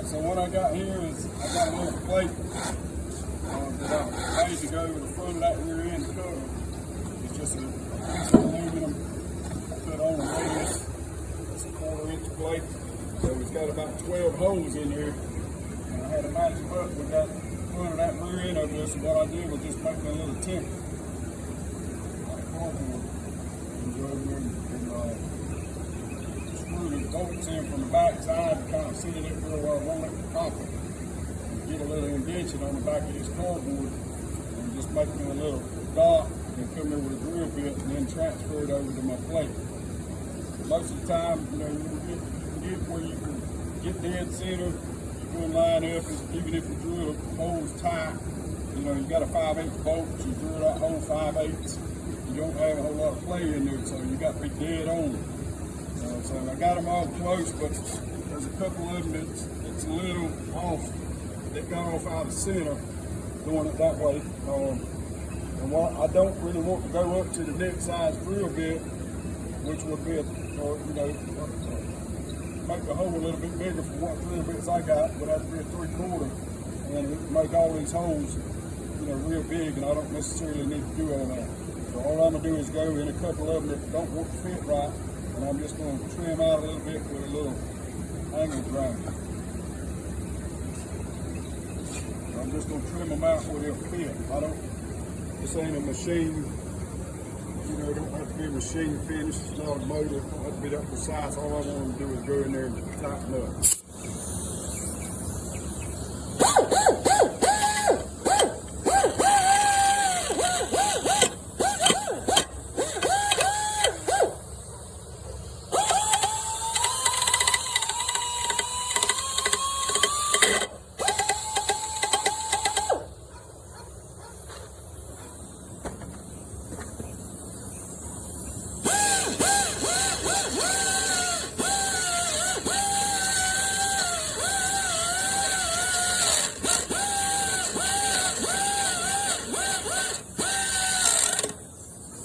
Alright, so what I got here is I got a little plate that I made to go over the front of that rear end cover. It's just a piece of aluminum I put on a radius. It's a 1/4 inch plate. So it's got about 12 holes in there. And I had to match them up with that front of that rear end over there. So what I did was just make me a little template. Like cardboard. And go over there and screw the bolts in from the back side to kind of sit it up real well. Won't let it pop it. Get a little indentation on the back of this cardboard and just make me a little dot and come there with a drill bit and then transfer it over to my plate. Most of the time, you know, you get where you can get dead center, you go and line up, and even if you drill the holes tight, you know, you got a 5/8 bolt, you drill that hole 5/8, you don't have a whole lot of play in there, so you got to be dead on it. So I got them all close, but there's a couple of them that's a little off. They got off out of center, doing it that way. And what I don't really want to go up to the next size drill bit, which would be make the hole a little bit bigger for what drill bits I got, but that'd be a 3/4, and it would make all these holes, you know, real big, and I don't necessarily need to do all that. So all I'm gonna do is go in a couple of them that don't want to fit right, and I'm just gonna trim out a little bit with a little angle grinder. I'm just gonna trim them out where they'll fit. This ain't a machine, you know, it don't have to be a machine finish, it's not a motor, it don't have to be that precise. All I want to do is go in there and tighten up.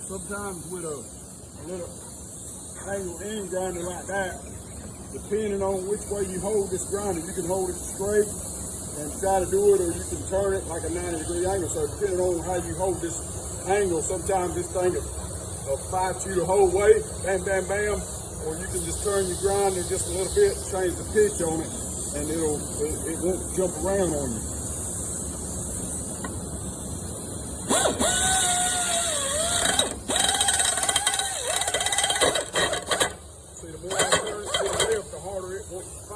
Sometimes with a little angle end grinder like that, depending on which way you hold this grinder, you can hold it straight and try to do it, or you can turn it like a 90-degree angle. So depending on how you hold this angle, sometimes this thing will fight you the whole way, bam, bam, bam, or you can just turn your grinder just a little bit, change the pitch on it, and it won't jump around on you.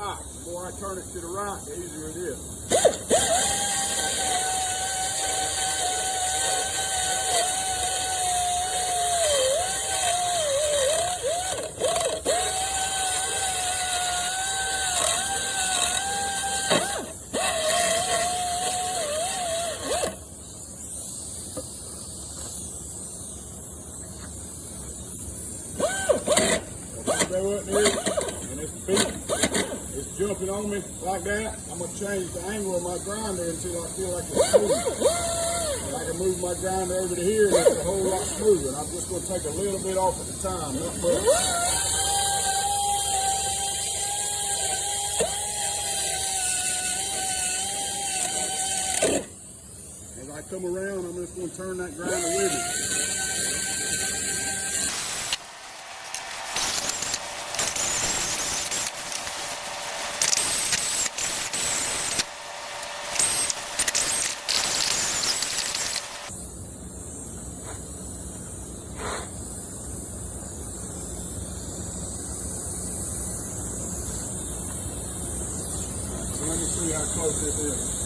The more I turn it to the right, the easier it is. And it's big. It's jumping on me like that. I'm going to change the angle of my grinder until I feel like it's smooth. And I can move my grinder over to here and it's a whole lot smoother. And I'm just going to take a little bit off at a time, not much. As I come around, I'm just going to turn that grinder with it. So let me see how close this is.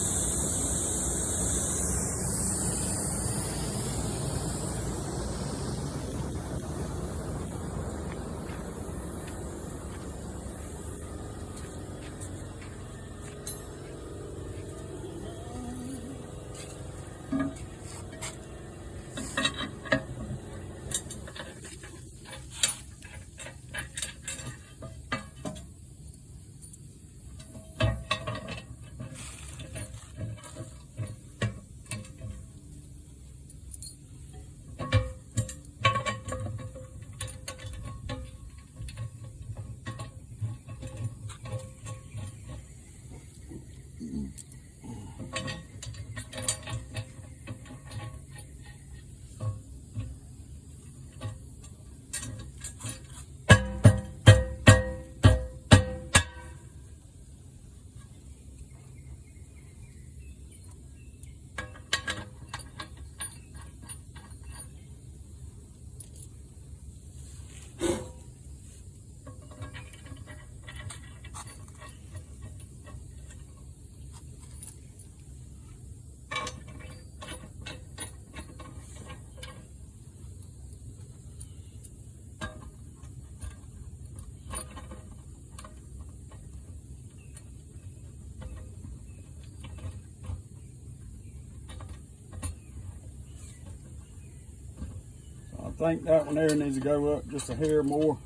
think that one there needs to go up just a hair more.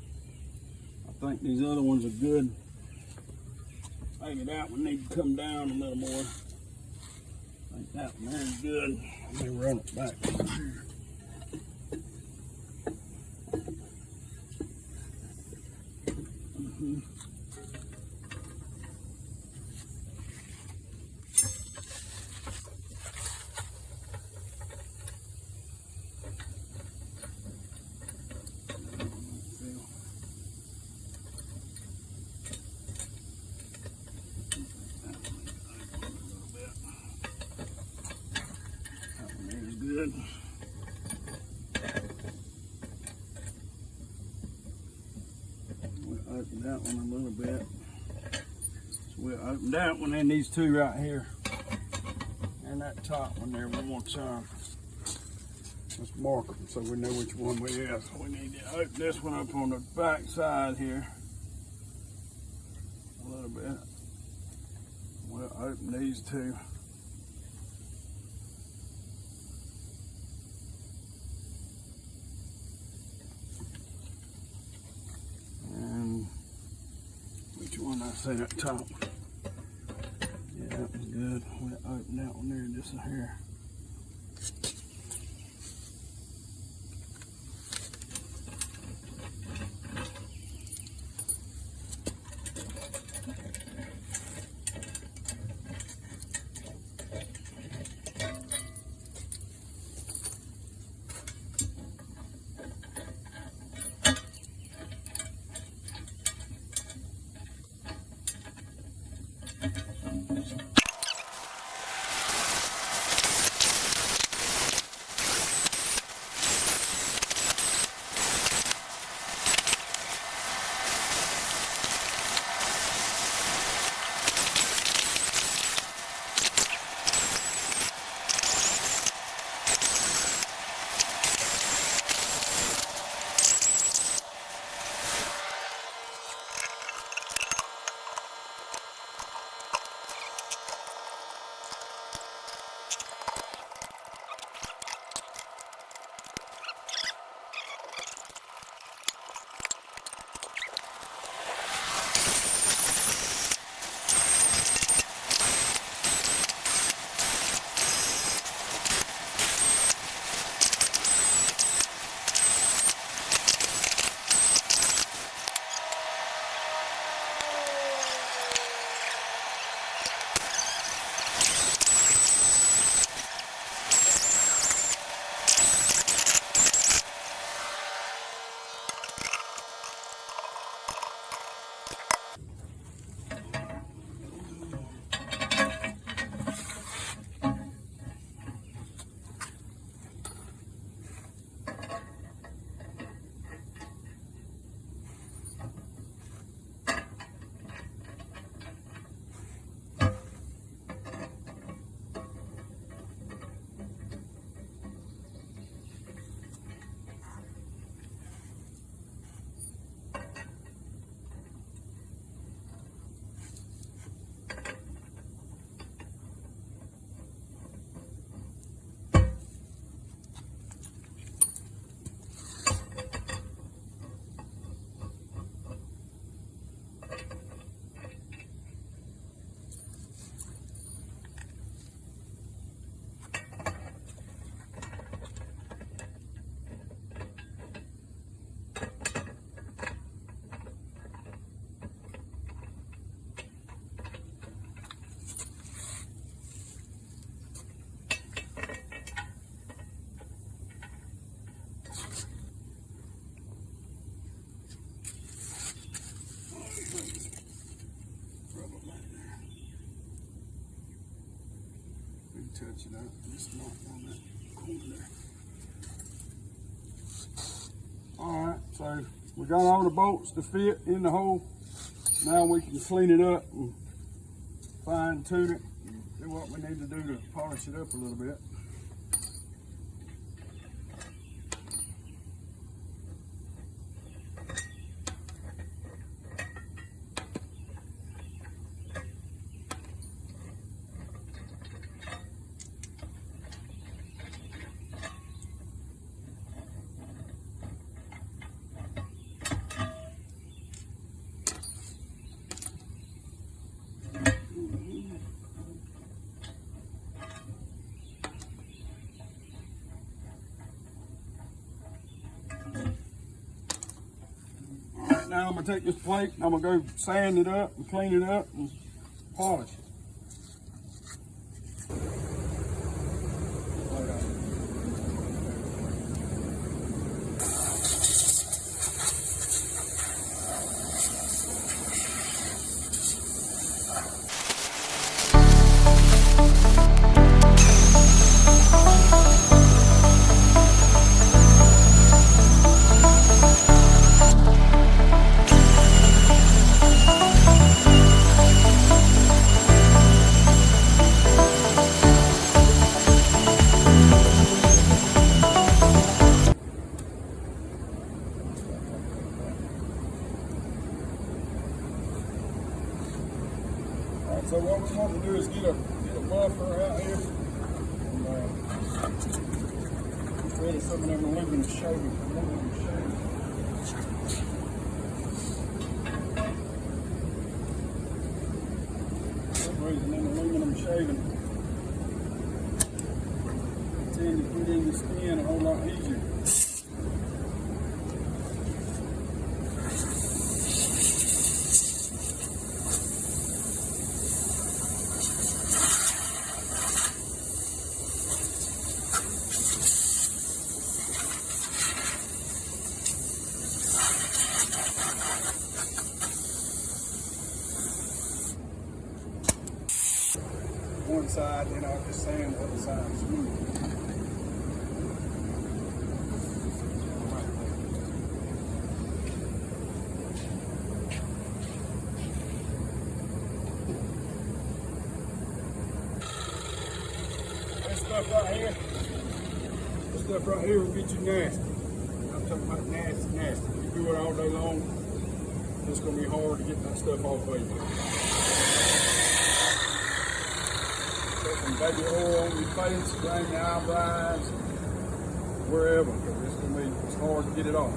I think these other ones are good. Maybe that one needs to come down a little more. I think that one there is good. Let me run it back over here. Good. We'll open that one a little bit. So we'll open that one and these two right here. And that top one there one more time. Let's mark them so we know which one we have. So we need to open this one up on the back side here a little bit. We'll open these two. I see that top. Yeah, that was good. We'll open that one there just a hair. Touch it up, just not on that corner there. Alright, so we got all the bolts to fit in the hole. Now we can clean it up and fine tune it and do what we need to do to polish it up a little bit. I'm gonna take this plate and I'm gonna go sand it up and clean it up and polish it. So what we want to do is get a buffer out here and get rid of some of them aluminum shavings. For some reason, them aluminum shaving tend to put in the skin a whole lot easier. One side, then I'll just sand the other side smooth. This stuff right here will get you nasty. I'm talking about nasty. You do it all day long, it's going to be hard to get that stuff off of you. Some baby oil on your face, around your eyebrows, wherever, because it's hard to get it off.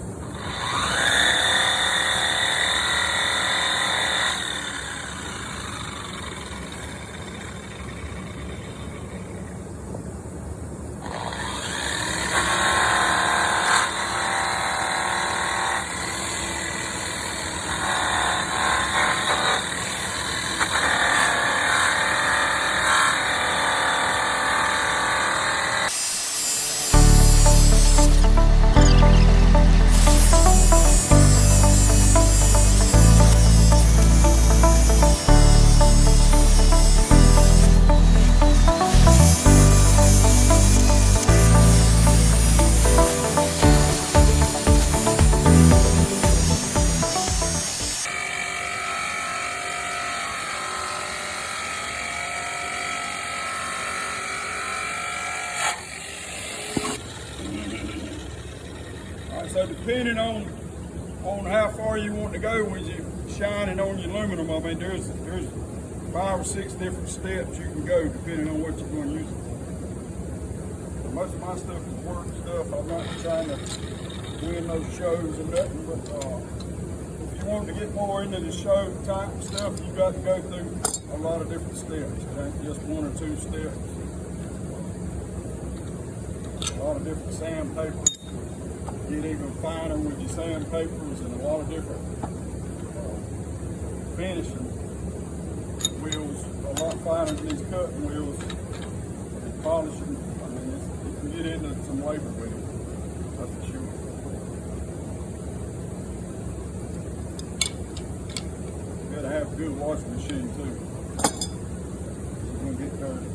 So depending on how far you want to go when you're shining on your aluminum, I mean there's 5 or 6 different steps you can go depending on what you're going to use it for. Most of my stuff is work stuff. I'm not trying to win those shows and nothing, but if you want to get more into the show type stuff, you got to go through a lot of different steps. It ain't just 1 or 2 steps. A lot of different sandpapers. Get even finer with your sandpapers and a lot of different finishing wheels, a lot finer than these cutting wheels and polishing. I mean, you can get into some labor with it, that's for sure. You gotta have a good washing machine too. It's gonna get dirty.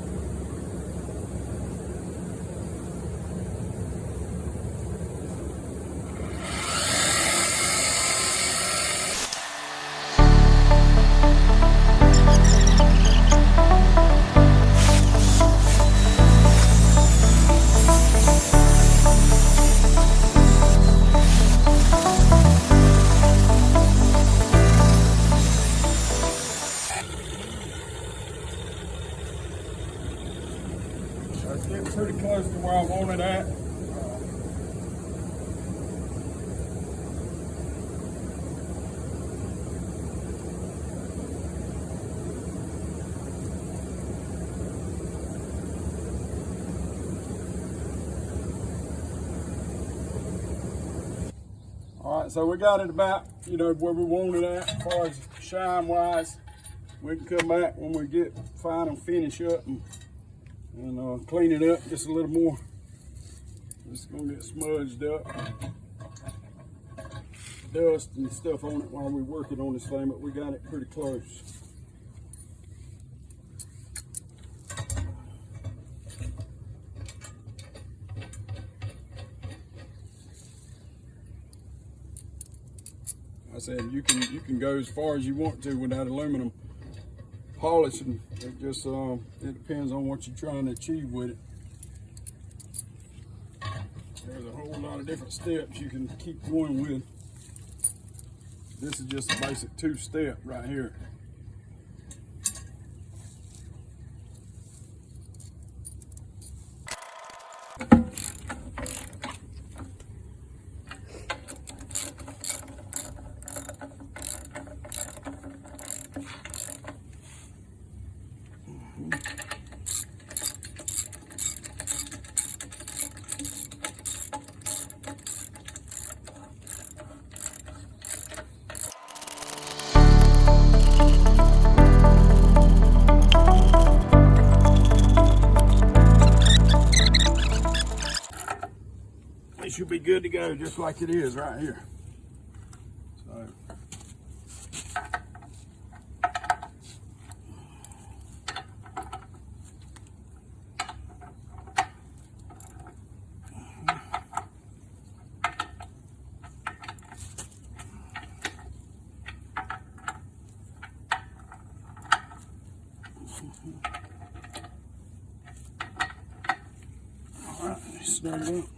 It's getting pretty close to where I want it at. All right, right, so we got it about, where we want it at as far as shine wise. We can come back when we get final finish up and clean it up just a little more. It's gonna get smudged up, dust and stuff on it while we're working on this thing, but we got it pretty close. I said you can go as far as you want to with that aluminum polishing. It just it depends on what you're trying to achieve with it. There's a whole lot of different steps you can keep going with. This is just a basic 2-step right here. It should be good to go, just like it is right here. So. All right, snug up.